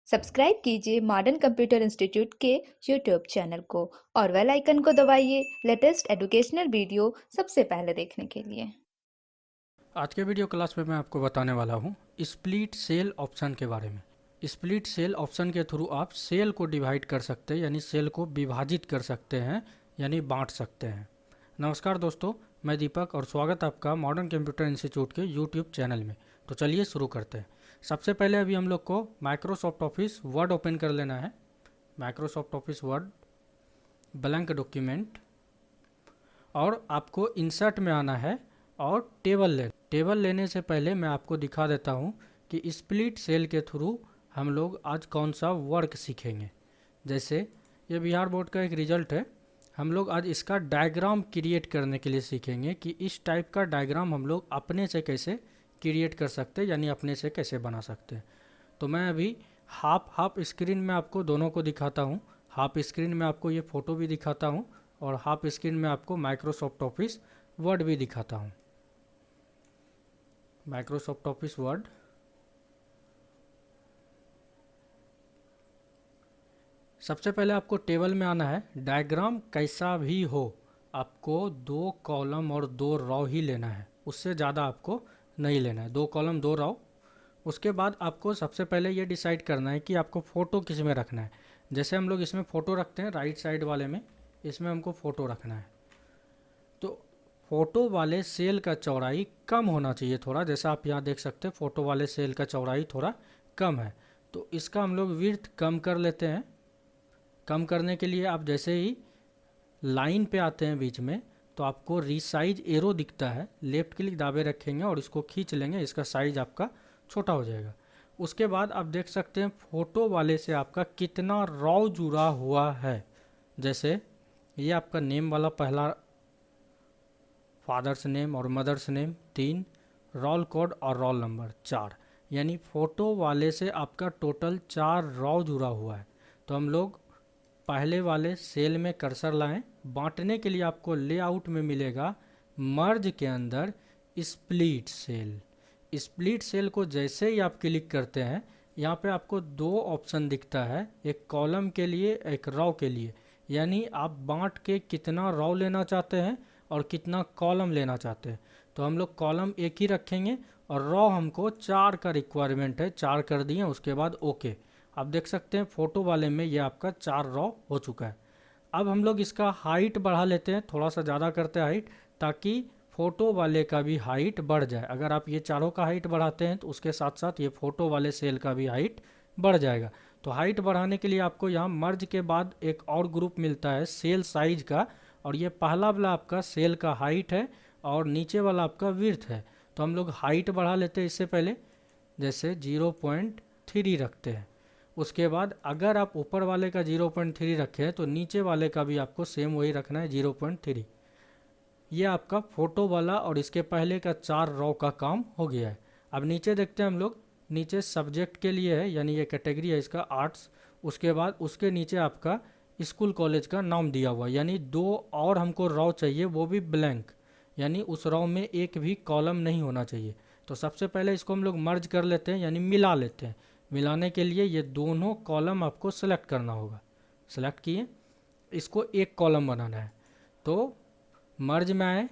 Subscribe कीजिए modern computer institute के YouTube channel को और बेल आइकन को दबाइए लेटेस्ट एजुकेशनल वीडियो सबसे पहले देखने के लिए। आज के वीडियो क्लास में मैं आपको बताने वाला हूँ स्प्लिट सेल ऑप्शन के बारे में। स्प्लिट सेल ऑप्शन के थ्रू आप सेल को डिवाइड कर सकते हैं, यानी सेल को विभाजित कर सकते हैं, यानी बांट सकते हैं। नमस्कार दोस्तों, मैं दीपक और स्वागत आपका मॉडर्न कंप्यूटर इंस्टीट्यूट के यूट्यूब चैनल में। तो चलिए शुरू करते हैं। सबसे पहले अभी हम लोग को माइक्रोसॉफ्ट ऑफिस वर्ड ओपन कर लेना है। Microsoft office word blank document, और आपको इंसर्ट में आना है और टेबल लेने से पहले मैं आपको दिखा देता हूँ कि स्प्लिट सेल के थ्रू हम लोग आज कौन सा वर्क सीखेंगे। जैसे ये बिहार बोर्ड का एक रिजल्ट है, हम लोग आज इसका डायग्राम क्रिएट करने के लिए सीखेंगे कि इस टाइप का डायग्राम हम लोग अपने से कैसे क्रिएट कर सकते हैं, यानी अपने से कैसे बना सकते हैं। तो मैं अभी हाफ स्क्रीन में आपको दोनों को दिखाता हूँ। हाफ स्क्रीन में आपको ये फ़ोटो भी दिखाता हूँ और हाफ स्क्रीन में आपको माइक्रोसॉफ्ट ऑफिस वर्ड भी दिखाता हूँ। माइक्रोसॉफ्ट ऑफिस वर्ड, सबसे पहले आपको टेबल में आना है। डायग्राम कैसा भी हो, आपको 2 कॉलम और 2 रो ही लेना है, उससे ज़्यादा आपको नहीं लेना है। 2 कॉलम 2 रो। उसके बाद आपको सबसे पहले ये डिसाइड करना है कि आपको फ़ोटो किस में रखना है। जैसे हम लोग इसमें फ़ोटो रखते हैं, राइट साइड वाले में, इसमें हमको फ़ोटो रखना है। तो फ़ोटो वाले सेल का चौड़ाई कम होना चाहिए थोड़ा। जैसा आप यहाँ देख सकते हैं, फ़ोटो वाले सेल का चौड़ाई थोड़ा कम है, तो इसका हम लोग विड्थ कम कर लेते हैं। कम करने के लिए आप जैसे ही लाइन पे आते हैं बीच में, तो आपको रीसाइज एरो दिखता है, लेफ्ट क्लिक दाबे रखेंगे और इसको खींच लेंगे, इसका साइज आपका छोटा हो जाएगा। उसके बाद आप देख सकते हैं फ़ोटो वाले से आपका कितना रॉ जुड़ा हुआ है। जैसे ये आपका नेम वाला पहला, फादर्स नेम और मदर्स नेम 3, रोल कोड और रोल नंबर 4, यानी फ़ोटो वाले से आपका टोटल 4 रॉ जुड़ा हुआ है। तो हम लोग पहले वाले सेल में कर्सर लाएं। बांटने के लिए आपको लेआउट में मिलेगा मर्ज के अंदर स्प्लिट सेल। स्प्लिट सेल को जैसे ही आप क्लिक करते हैं, यहाँ पे आपको 2 ऑप्शन दिखता है, एक कॉलम के लिए एक रो के लिए। यानी आप बांट के कितना रो लेना चाहते हैं और कितना कॉलम लेना चाहते हैं। तो हम लोग कॉलम एक ही रखेंगे और रो हमको 4 का रिक्वायरमेंट है, 4 कर दिए। उसके बाद ओके। आप देख सकते हैं फ़ोटो वाले में ये आपका 4 रो हो चुका है। अब हम लोग इसका हाइट बढ़ा लेते हैं, थोड़ा सा ज़्यादा करते हैं हाइट, ताकि फ़ोटो वाले का भी हाइट बढ़ जाए। अगर आप ये चारों का हाइट बढ़ाते हैं तो उसके साथ साथ ये फ़ोटो वाले सेल का भी हाइट बढ़ जाएगा। तो हाइट बढ़ाने के लिए आपको यहाँ मर्ज के बाद एक और ग्रुप मिलता है सेल साइज का, और ये पहला वाला आपका सेल का हाइट है और नीचे वाला आपका विड्थ है। तो हम लोग हाइट बढ़ा लेते हैं इससे पहले, जैसे 0.3 रखते हैं। उसके बाद अगर आप ऊपर वाले का 0.3 रखे हैं तो नीचे वाले का भी आपको सेम वही रखना है, 0.3। ये आपका फ़ोटो वाला और इसके पहले का 4 रो का काम हो गया है। अब नीचे देखते हैं हम लोग, नीचे सब्जेक्ट के लिए है, यानी ये कैटेगरी है इसका आर्ट्स। उसके बाद उसके नीचे आपका स्कूल कॉलेज का नाम दिया हुआ है, यानी 2 और हमको रो चाहिए, वो भी ब्लैंक, यानी उस रो में एक भी कॉलम नहीं होना चाहिए। तो सबसे पहले इसको हम लोग मर्ज कर लेते हैं, यानी मिला लेते हैं। मिलाने के लिए ये दोनों कॉलम आपको सेलेक्ट करना होगा। सेलेक्ट किए, इसको एक कॉलम बनाना है, तो मर्ज में आए।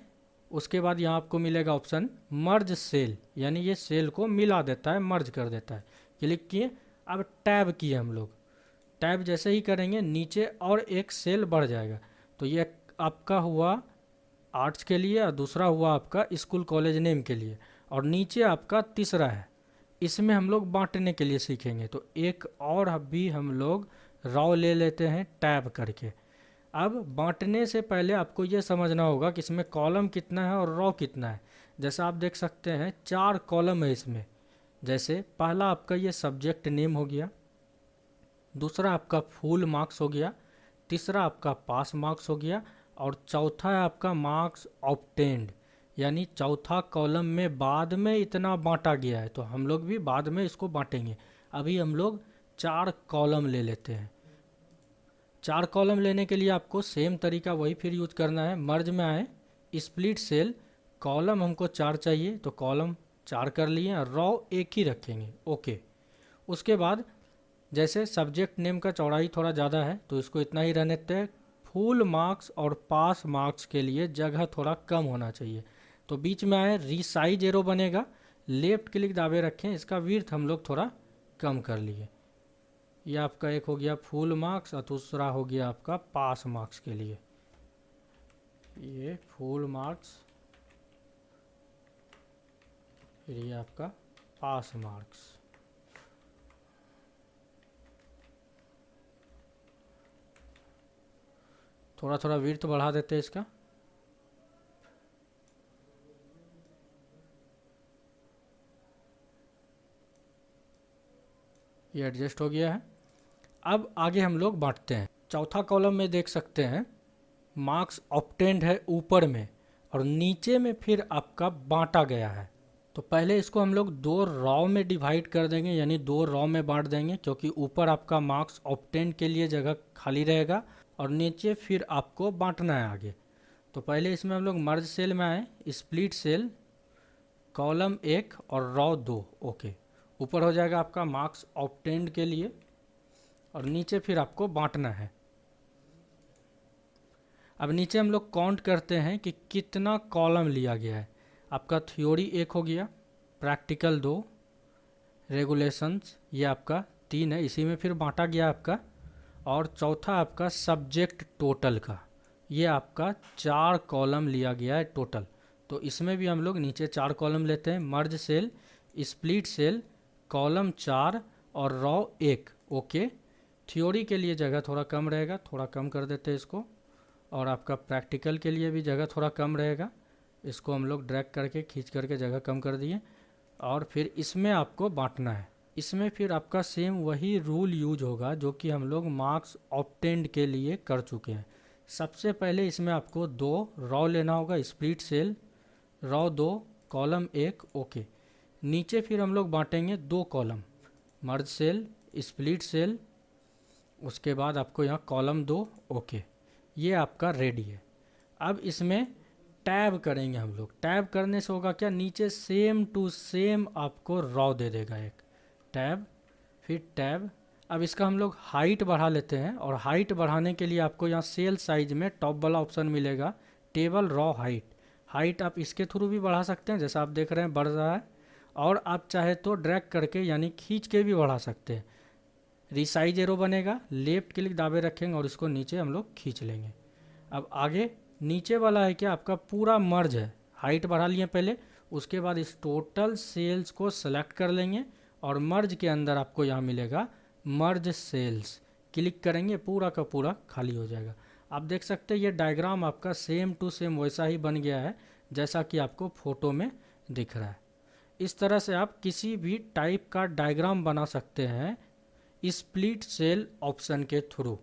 उसके बाद यहाँ आपको मिलेगा ऑप्शन मर्ज सेल, यानी ये सेल को मिला देता है, मर्ज कर देता है। क्लिक किए, अब टैब किए हम लोग। टैब जैसे ही करेंगे नीचे और एक सेल बढ़ जाएगा। तो ये आपका हुआ आर्ट्स के लिए और दूसरा हुआ आपका स्कूल कॉलेज नेम के लिए, और नीचे आपका तीसरा है, इसमें हम लोग बांटने के लिए सीखेंगे। तो एक और भी हम लोग रो ले लेते हैं टैब करके। अब बांटने से पहले आपको ये समझना होगा कि इसमें कॉलम कितना है और रो कितना है। जैसा आप देख सकते हैं 4 कॉलम है इसमें। जैसे पहला आपका ये सब्जेक्ट नेम हो गया, दूसरा आपका फुल मार्क्स हो गया, तीसरा आपका पास मार्क्स हो गया, और चौथा है आपका मार्क्स ऑब्टेन्ड, यानी चौथा कॉलम में बाद में इतना बांटा गया है, तो हम लोग भी बाद में इसको बांटेंगे। अभी हम लोग 4 कॉलम ले लेते हैं। 4 कॉलम लेने के लिए आपको सेम तरीका वही फिर यूज करना है। मर्ज में आए, स्प्लिट सेल, कॉलम हमको 4 चाहिए तो कॉलम 4 कर लिए, रो एक ही रखेंगे, ओके। उसके बाद जैसे सब्जेक्ट नेम का चौड़ाई थोड़ा ज़्यादा है तो इसको इतना ही रहने देते हैं। फुल मार्क्स और पास मार्क्स के लिए जगह थोड़ा कम होना चाहिए, तो बीच में आए रीसाइज एरो बनेगा, लेफ्ट क्लिक दाबे रखें, इसका विड्थ हम लोग थोड़ा कम कर लिए। ये आपका एक हो गया फुल मार्क्स और दूसरा हो गया आपका पास मार्क्स के लिए। ये फुल मार्क्स, फिर ये आपका पास मार्क्स। थोड़ा थोड़ा विड्थ बढ़ा देते हैं इसका। ये एडजस्ट हो गया है। अब आगे हम लोग बांटते हैं। चौथा कॉलम में देख सकते हैं मार्क्स ऑब्टेन्ड है ऊपर में, और नीचे में फिर आपका बांटा गया है। तो पहले इसको हम लोग दो रॉ में डिवाइड कर देंगे, यानी दो रॉ में बांट देंगे, क्योंकि ऊपर आपका मार्क्स ऑब्टेन्ड के लिए जगह खाली रहेगा और नीचे फिर आपको बांटना है आगे। तो पहले इसमें हम लोग मर्ज सेल में आए, स्प्लिट सेल, कॉलम 1 और रॉ 2। ओके, ऊपर हो जाएगा आपका मार्क्स ऑब्टेन्ड के लिए और नीचे फिर आपको बांटना है। अब नीचे हम लोग काउंट करते हैं कि कितना कॉलम लिया गया है। आपका थ्योरी 1 हो गया, प्रैक्टिकल 2, रेगुलेशंस ये आपका 3 है, इसी में फिर बांटा गया आपका। और चौथा आपका सब्जेक्ट टोटल का, ये आपका 4 कॉलम लिया गया है टोटल। तो इसमें भी हम लोग नीचे 4 कॉलम लेते हैं, merge cell, split cell, column 4 और रॉ 1। ओके, थ्योरी के लिए जगह थोड़ा कम रहेगा, थोड़ा कम कर देते हैं इसको। और आपका प्रैक्टिकल के लिए भी जगह थोड़ा कम रहेगा, इसको हम लोग ड्रैग करके खींच करके जगह कम कर दिए। और फिर इसमें आपको बांटना है। इसमें फिर आपका सेम वही रूल यूज होगा जो कि हम लोग मार्क्स ऑब्टेन्ड के लिए कर चुके हैं। सबसे पहले इसमें आपको 2 रॉ लेना होगा, split cell, row 2, column 1। Okay, नीचे फिर हम लोग बांटेंगे 2 column, merge cell, split cell, उसके बाद आपको यहाँ कॉलम 2। ओके, ये आपका रेडी है। अब इसमें टैब करेंगे हम लोग। टैब करने से होगा क्या, नीचे सेम टू सेम आपको रॉ दे देगा एक, टैब, फिर टैब। अब इसका हम लोग हाइट बढ़ा लेते हैं, और हाइट बढ़ाने के लिए आपको यहाँ सेल साइज में टॉप वाला ऑप्शन मिलेगा, टेबल रॉ हाइट। हाइट आप इसके थ्रू भी बढ़ा सकते हैं, जैसा आप देख रहे हैं बढ़ रहा है, और आप चाहे तो ड्रैग करके यानी खींच के भी बढ़ा सकते हैं। रिसाइज एरो बनेगा, लेफ्ट क्लिक दाबे रखेंगे और इसको नीचे हम लोग खींच लेंगे। अब आगे नीचे वाला है क्या, आपका पूरा मर्ज है, हाइट बढ़ा लिए पहले, उसके बाद इस टोटल सेल्स को सेलेक्ट कर लेंगे और मर्ज के अंदर आपको यहाँ मिलेगा मर्ज सेल्स। क्लिक करेंगे, पूरा का पूरा खाली हो जाएगा। आप देख सकते हैं ये डायग्राम आपका सेम टू सेम वैसा ही बन गया है जैसा कि आपको फोटो में दिख रहा है। इस तरह से आप किसी भी टाइप का डायग्राम बना सकते हैं स्प्लिट सेल ऑप्शन के थ्रू।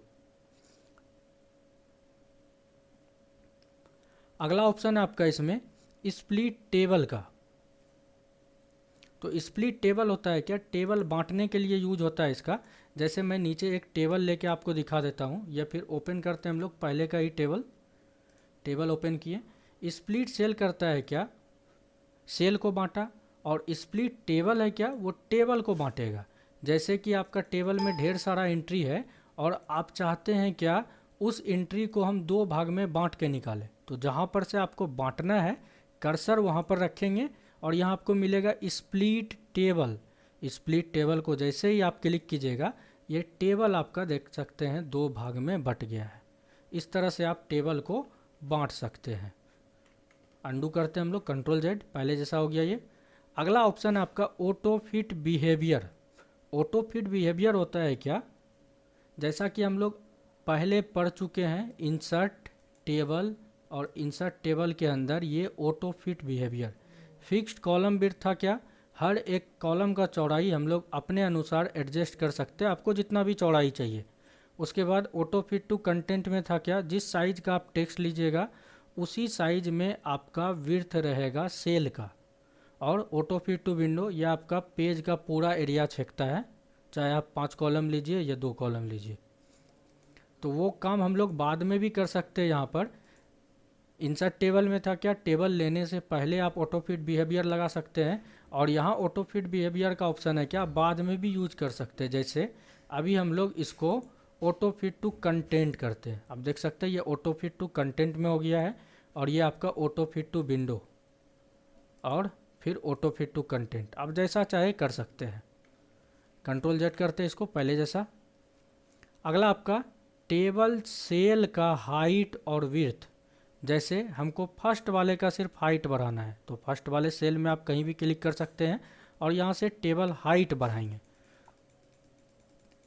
अगला ऑप्शन है आपका इसमें स्प्लिट टेबल का। तो स्प्लिट टेबल होता है क्या, टेबल बांटने के लिए यूज होता है इसका। जैसे मैं नीचे एक टेबल लेके आपको दिखा देता हूँ, या फिर ओपन करते हैं हम लोग पहले का ही टेबल ओपन किए। स्प्लिट सेल करता है क्या, सेल को बांटा, और स्प्लिट टेबल है क्या, वो टेबल को बांटेगा। जैसे कि आपका टेबल में ढेर सारा एंट्री है और आप चाहते हैं क्या उस एंट्री को हम 2 भाग में बांट के निकालें, तो जहाँ पर से आपको बांटना है कर्सर वहाँ पर रखेंगे और यहाँ आपको मिलेगा स्प्लिट टेबल। स्प्लिट टेबल को जैसे ही आप क्लिक कीजिएगा, ये टेबल आपका देख सकते हैं 2 भाग में बट गया है। इस तरह से आप टेबल को बांट सकते हैं। अंडू करते हैं हम लोग, Ctrl+Z, पहले जैसा हो गया ये। अगला ऑप्शन है आपका auto fit behaviour. Auto fit behaviour होता है क्या, जैसा कि हम लोग पहले पढ़ चुके हैं इंसर्ट टेबल, और इंसर्ट टेबल के अंदर ये auto fit behaviour. Fixed column width था क्या, हर एक कॉलम का चौड़ाई हम लोग अपने अनुसार एडजस्ट कर सकते हैं, आपको जितना भी चौड़ाई चाहिए। उसके बाद ऑटो फिट टू कंटेंट में था क्या, जिस साइज का आप टेक्स्ट लीजिएगा उसी साइज में आपका विड्थ रहेगा सेल का। और ऑटो फिट टू विंडो, यह आपका पेज का पूरा एरिया छेकता है, चाहे आप 5 कॉलम लीजिए या 2 कॉलम लीजिए। तो वो काम हम लोग बाद में भी कर सकते हैं। यहाँ पर इंसर्ट टेबल में था क्या, टेबल लेने से पहले आप ऑटो फिट बिहेवियर लगा सकते हैं, और यहाँ ऑटो फिट बिहेवियर का ऑप्शन है क्या, बाद में भी यूज कर सकते हैं। जैसे अभी हम लोग इसको ऑटो फिट टू कंटेंट करते हैं। अब देख सकते हैं ये ऑटो फिट टू कंटेंट में हो गया है और ये आपका ऑटो फिट टू विंडो और फिर ऑटो फिट टू कंटेंट। आप जैसा चाहे कर सकते हैं। कंट्रोल जेड करते हैं इसको पहले जैसा। अगला आपका टेबल सेल का हाइट और विड्थ। जैसे हमको फर्स्ट वाले का सिर्फ हाइट बढ़ाना है तो फर्स्ट वाले सेल में आप कहीं भी क्लिक कर सकते हैं और यहाँ से टेबल हाइट बढ़ाएंगे।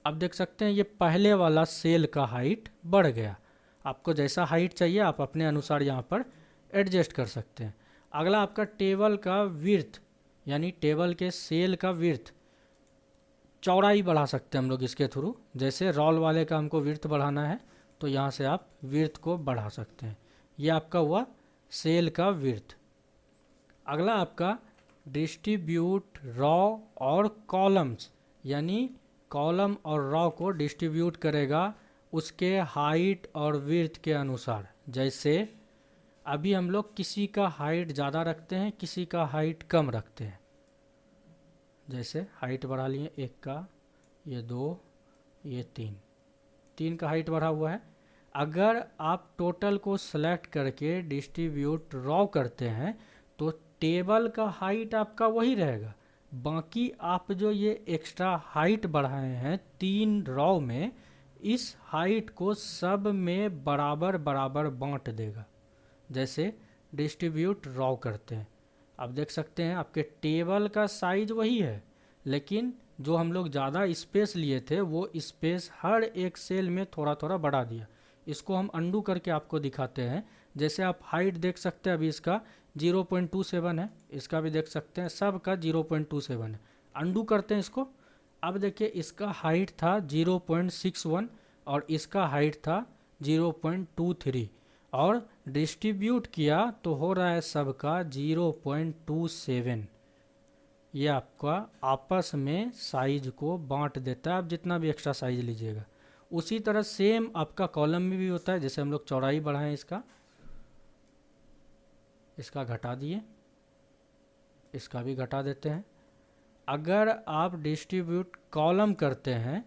अब देख सकते हैं ये पहले वाला सेल का हाइट बढ़ गया। आपको जैसा हाइट चाहिए आप अपने अनुसार यहाँ पर एडजस्ट कर सकते हैं। अगला आपका टेबल का विड्थ यानी टेबल के सेल का विड्थ, चौड़ाई बढ़ा सकते हैं हम लोग इसके थ्रू। जैसे रोल वाले का हमको विड्थ बढ़ाना है तो यहाँ से आप विड्थ को बढ़ा सकते हैं। ये आपका हुआ सेल का विड्थ। अगला आपका डिस्ट्रीब्यूट रॉ और कॉलम्स, यानी कॉलम और रॉ को डिस्ट्रीब्यूट करेगा उसके हाइट और विड्थ के अनुसार। जैसे अभी हम लोग किसी का हाइट ज़्यादा रखते हैं, किसी का हाइट कम रखते हैं। जैसे हाइट बढ़ा लिए, एक का, ये दो, ये तीन का हाइट बढ़ा हुआ है। अगर आप टोटल को सेलेक्ट करके डिस्ट्रीब्यूट रॉ करते हैं तो टेबल का हाइट आपका वही रहेगा। बाकी आप जो ये एक्स्ट्रा हाइट बढ़ाए हैं 3 रॉ में, इस हाइट को सब में बराबर बराबर बांट देगा। जैसे डिस्ट्रीब्यूट रॉ करते हैं, आप देख सकते हैं आपके टेबल का साइज वही है, लेकिन जो हम लोग ज़्यादा स्पेस लिए थे वो स्पेस हर एक सेल में थोड़ा थोड़ा बढ़ा दिया। इसको हम अंडू करके आपको दिखाते हैं। जैसे आप हाइट देख सकते हैं अभी इसका 0.27 है, इसका भी देख सकते हैं, सब का 0.27 है। अंडू करते हैं इसको। अब देखिए इसका हाइट था 0.61 और इसका हाइट था 0.23 और डिस्ट्रीब्यूट किया तो हो रहा है सबका 0.27। ये आपका आपस में साइज को बांट देता है। आप जितना भी एक्स्ट्रा साइज लीजिएगा उसी तरह सेम आपका कॉलम में भी होता है। जैसे हम लोग चौड़ाई बढ़ाएं इसका घटा दिए, इसका भी घटा देते हैं। अगर आप डिस्ट्रीब्यूट कॉलम करते हैं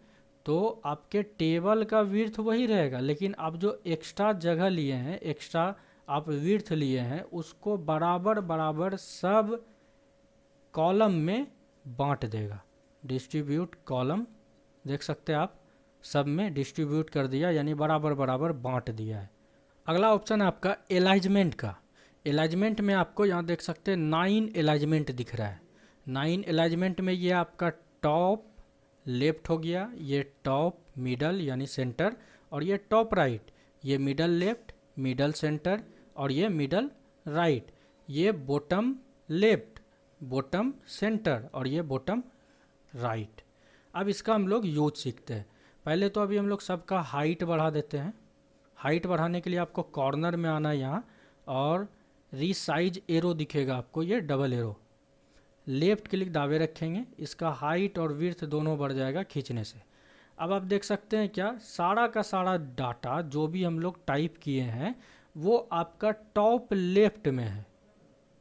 तो आपके टेबल का विड्थ वही रहेगा, लेकिन आप जो एक्स्ट्रा जगह लिए हैं, एक्स्ट्रा आप विड्थ लिए हैं, उसको बराबर बराबर सब कॉलम में बांट देगा। डिस्ट्रीब्यूट कॉलम देख सकते हैं आप, सब में डिस्ट्रीब्यूट कर दिया, यानी बराबर बराबर बांट दिया है। अगला ऑप्शन है आपका एलाइजमेंट का। एलाइजमेंट में आपको यहाँ देख सकते हैं 9 एलाइजमेंट दिख रहा है। 9 एलाइजमेंट में ये आपका टॉप लेफ्ट हो गया, ये टॉप मिडल यानी सेंटर, और ये टॉप राइट, ये मिडल लेफ्ट, मिडल सेंटर, और ये मिडल राइट, ये बॉटम लेफ्ट, बॉटम सेंटर, और ये बॉटम राइट। अब इसका हम लोग यूज सीखते हैं। पहले तो अभी हम लोग सबका हाइट बढ़ा देते हैं। हाइट बढ़ाने के लिए आपको कॉर्नर में आना है यहाँ, और रीसाइज एरो दिखेगा आपको, ये डबल एरो, लेफ्ट क्लिक दावे रखेंगे, इसका हाइट और विड्थ दोनों बढ़ जाएगा खींचने से। अब आप देख सकते हैं क्या, सारा का सारा डाटा जो भी हम लोग टाइप किए हैं वो आपका टॉप लेफ्ट में है।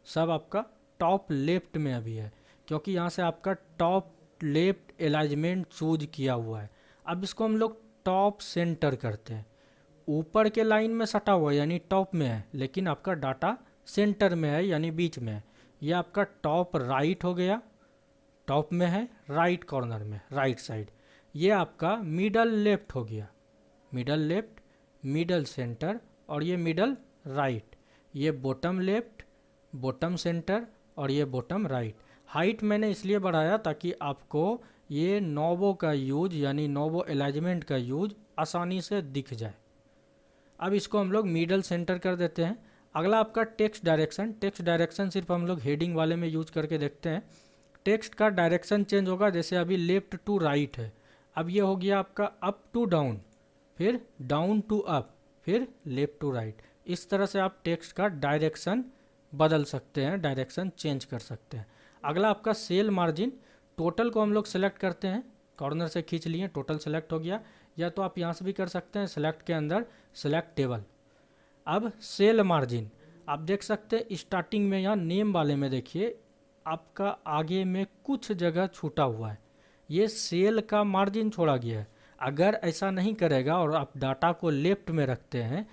सब आपका टॉप लेफ्ट में अभी है, क्योंकि यहाँ से आपका टॉप लेफ्ट एलाइजमेंट चूज किया हुआ है। अब इसको हम लोग टॉप सेंटर करते हैं। ऊपर के लाइन में सटा हुआ है यानी टॉप में है, लेकिन आपका डाटा सेंटर में है यानी बीच में है। ये आपका टॉप राइट हो गया, टॉप में है, राइट कॉर्नर में, राइट साइड। ये आपका मिडल लेफ्ट हो गया, मिडल लेफ्ट, मिडल सेंटर, और ये मिडल राइट। ये बॉटम लेफ्ट, बॉटम सेंटर, और ये बॉटम राइट। हाइट मैंने इसलिए बढ़ाया ताकि आपको ये नोवो का यूज यानी नोवो अलाइनमेंट का यूज आसानी से दिख जाए। अब इसको हम लोग मिडल सेंटर कर देते हैं। अगला आपका टेक्स्ट डायरेक्शन। टेक्स्ट डायरेक्शन सिर्फ हम लोग हेडिंग वाले में यूज करके देखते हैं। टेक्स्ट का डायरेक्शन चेंज होगा, जैसे अभी लेफ्ट टू राइट है, अब ये हो गया आपका अप टू डाउन, फिर डाउन टू अप, फिर लेफ्ट टू राइट। इस तरह से आप टेक्स्ट का डायरेक्शन बदल सकते हैं, डायरेक्शन चेंज कर सकते हैं। अगला आपका सेल मार्जिन। टोटल को हम लोग सेलेक्ट करते हैं, कॉर्नर से खींच लिए, टोटल सेलेक्ट हो गया, या तो आप यहाँ से भी कर सकते हैं, सेलेक्ट के अंदर सेलेक्ट टेबल। अब सेल मार्जिन आप देख सकते हैं स्टार्टिंग में, यहाँ नेम वाले में देखिए आपका आगे में कुछ जगह छूटा हुआ है, ये सेल का मार्जिन छोड़ा गया है। अगर ऐसा नहीं करेगा और आप डाटा को लेफ्ट में रखते हैं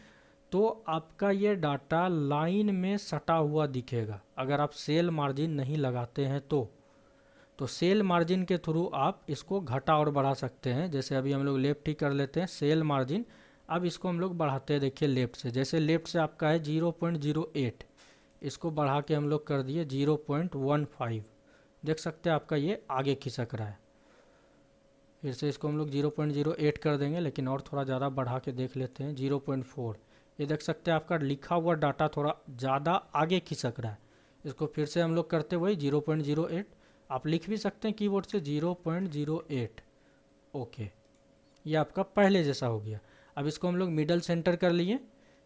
तो आपका ये डाटा लाइन में सटा हुआ दिखेगा, अगर आप सेल मार्जिन नहीं लगाते हैं तो सेल मार्जिन के थ्रू आप इसको घटा और बढ़ा सकते हैं। जैसे अभी हम लोग लेफ्ट ही कर लेते हैं सेल मार्जिन, अब इसको हम लोग बढ़ाते हैं। देखिए लेफ्ट से, जैसे लेफ्ट से आपका है 0.08, इसको बढ़ा के हम लोग कर दिए 0.15। देख सकते हैं आपका ये आगे खिसक रहा है। फिर से इसको हम लोग 0.08 कर देंगे, लेकिन और थोड़ा ज़्यादा बढ़ा के देख लेते हैं 0.4। ये देख सकते हैं आपका लिखा हुआ डाटा थोड़ा ज़्यादा आगे खिसक रहा है। इसको फिर से हम लोग करते वही 0.08, आप लिख भी सकते हैं कीबोर्ड से 0.08। ओके, ये आपका पहले जैसा हो गया। अब इसको हम लोग मिडल सेंटर कर लिए,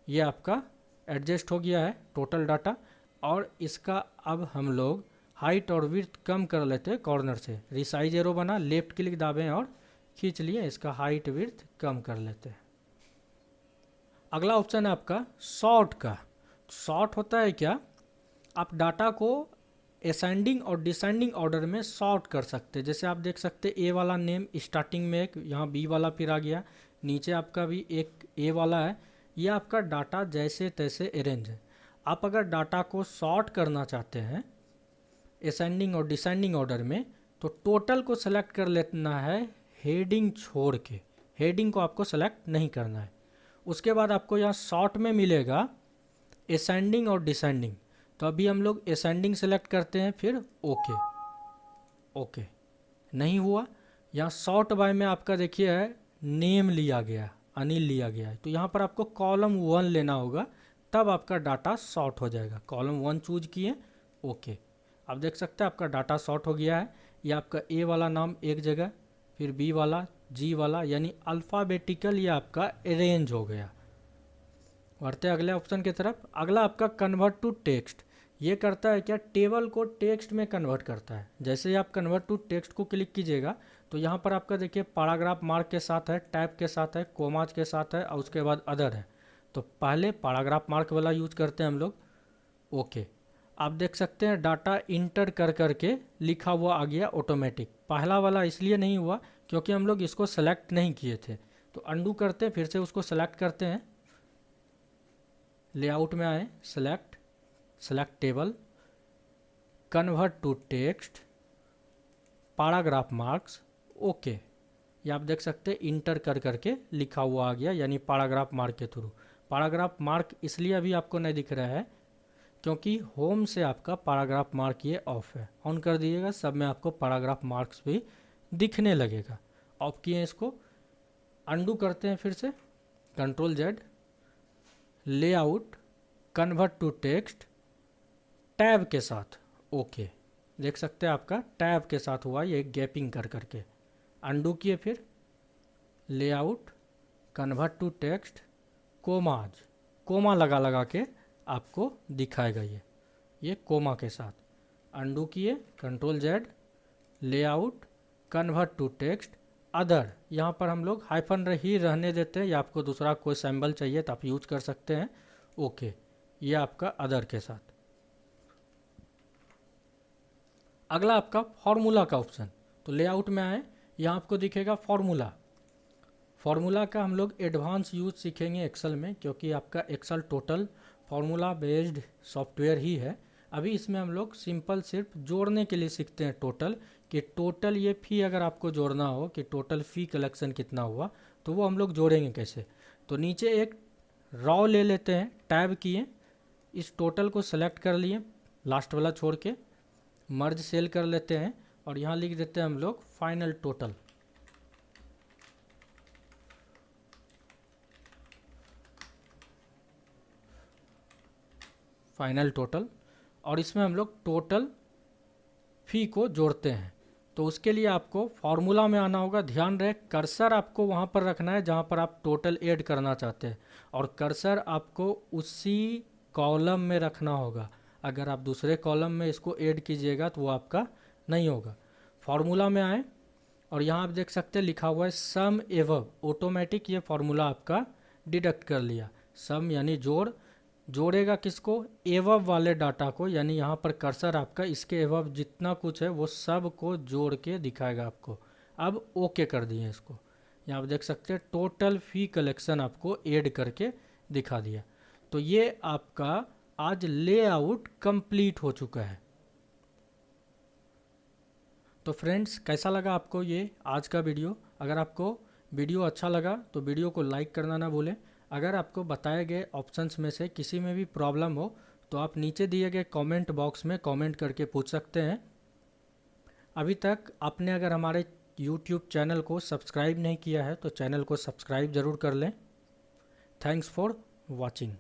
ये आपका एडजस्ट हो गया है टोटल डाटा। और इसका अब हम लोग हाइट और विड्थ कम कर लेते हैं कॉर्नर से। रिसाइज एरो बना, लेफ्ट क्लिक दाबें और खींच लिए, इसका हाइट विड्थ कम कर लेते हैं। अगला ऑप्शन है आपका सॉर्ट का। सॉर्ट होता है क्या, आप डाटा को असेंडिंग और डिसेंडिंग ऑर्डर में सॉर्ट कर सकते हैं। जैसे आप देख सकते हैं ए वाला नेम स्टार्टिंग में एक, यहाँ बी वाला फिर आ गया, नीचे आपका भी एक ए वाला है। ये आपका डाटा जैसे तैसे अरेंज है। आप अगर डाटा को सॉर्ट करना चाहते हैं असेंडिंग और डिसेंडिंग ऑर्डर में, तो टोटल को सेलेक्ट कर लेना है हेडिंग छोड़ के। हेडिंग को आपको सेलेक्ट नहीं करना है। उसके बाद आपको यहाँ सॉर्ट में मिलेगा असेंडिंग और डिसेंडिंग, तो अभी हम लोग असेंडिंग सेलेक्ट करते हैं, फिर ओके। ओके नहीं हुआ, यहाँ सॉर्ट बाय में आपका देखिए है नेम लिया गया, अनिल लिया गया है, तो यहाँ पर आपको कॉलम 1 लेना होगा, तब आपका डाटा सॉर्ट हो जाएगा। कॉलम 1 चूज किए, ओके। आप देख सकते हैं आपका डाटा सॉर्ट हो गया है। ये आपका ए वाला नाम एक जगह, फिर बी वाला, जी वाला, यानी अल्फ़ाबेटिकल ये आपका अरेंज हो गया। बढ़ते अगले ऑप्शन की तरफ। अगला आपका कन्वर्ट टू टेक्स्ट। ये करता है क्या, टेबल को टेक्स्ट में कन्वर्ट करता है। जैसे ही आप कन्वर्ट टू टेक्स्ट को क्लिक कीजिएगा तो यहाँ पर आपका देखिए पैराग्राफ मार्क के साथ है, टैब के साथ है, कोमाज के साथ है और उसके बाद अदर है। तो पहले पैराग्राफ मार्क वाला यूज करते हैं हम लोग, ओके। आप देख सकते हैं डाटा इंटर कर करके लिखा हुआ आ गया ऑटोमेटिक। पहला वाला इसलिए नहीं हुआ क्योंकि हम लोग इसको सेलेक्ट नहीं किए थे। तो अंडू करते हैं, फिर से उसको सेलेक्ट करते हैं, लेआउट में आए, select, select table, convert to text, paragraph marks, okay. ये आप देख सकते हैं इंटर कर करके लिखा हुआ आ गया, यानी पैराग्राफ मार्क के थ्रू। पैराग्राफ मार्क इसलिए अभी आपको नहीं दिख रहा है क्योंकि होम से आपका पैराग्राफ मार्क ये ऑफ है। ऑन कर दीजिएगा, सब में आपको पैराग्राफ मार्क्स भी दिखने लगेगा। ऑफ किए इसको, अंडू करते हैं फिर से, control Z, layout, convert to text, tab के साथ, ओके। देख सकते हैं आपका टैब के साथ हुआ ये गैपिंग कर करके। अंडू किए, फिर layout, convert to text, commas, comma लगा लगा के आपको दिखाएगा ये कोमा के साथ। अंडू किए, control Z, layout, convert to text, other. यहाँ पर हम लोग हाइफन ही रहने देते हैं, या आपको दूसरा कोई सिंबल चाहिए तो आप यूज कर सकते हैं, ओके। ये आपका अदर के साथ। अगला आपका फॉर्मूला का ऑप्शन। तो लेआउट में आए, यहाँ आपको दिखेगा फॉर्मूला। फॉर्मूला का हम लोग एडवांस यूज सीखेंगे एक्सेल में, क्योंकि आपका Excel total formula based software ही है। अभी इसमें हम लोग सिंपल सिर्फ जोड़ने के लिए सीखते हैं टोटल, कि टोटल ये फ़ी अगर आपको जोड़ना हो कि टोटल फ़ी कलेक्शन कितना हुआ, तो वो हम लोग जोड़ेंगे कैसे। तो नीचे एक रॉ ले लेते हैं, टैब किए, इस टोटल को सेलेक्ट कर लिए, लास्ट वाला छोड़ के मर्ज सेल कर लेते हैं और यहाँ लिख देते हैं हम लोग फाइनल टोटल। फाइनल टोटल, और इसमें हम लोग टोटल फ़ी को जोड़ते हैं। तो उसके लिए आपको फॉर्मूला में आना होगा। ध्यान रहे कर्सर आपको वहाँ पर रखना है जहाँ पर आप टोटल ऐड करना चाहते हैं, और कर्सर आपको उसी कॉलम में रखना होगा। अगर आप दूसरे कॉलम में इसको ऐड कीजिएगा तो वो आपका नहीं होगा। फॉर्मूला में आए और यहाँ आप देख सकते हैं लिखा हुआ है सम एवब, ऑटोमेटिक ये फार्मूला आपका डिडक्ट कर लिया। सम यानी जोड़, जोड़ेगा किसको, एवब वाले डाटा को, यानी यहाँ पर कर्सर आपका इसके एवब जितना कुछ है वो सब को जोड़ के दिखाएगा आपको। अब ओके कर दिए इसको। यहाँ आप देख सकते हैं टोटल फ़ी कलेक्शन आपको ऐड करके दिखा दिया। तो ये आपका आज लेआउट कंप्लीट हो चुका है। तो फ्रेंड्स, कैसा लगा आपको ये आज का वीडियो? अगर आपको वीडियो अच्छा लगा तो वीडियो को लाइक करना ना भूलें। अगर आपको बताए गए ऑप्शंस में से किसी में भी प्रॉब्लम हो तो आप नीचे दिए गए कमेंट बॉक्स में कमेंट करके पूछ सकते हैं। अभी तक आपने अगर हमारे YouTube चैनल को सब्सक्राइब नहीं किया है तो चैनल को सब्सक्राइब ज़रूर कर लें। Thanks for watching.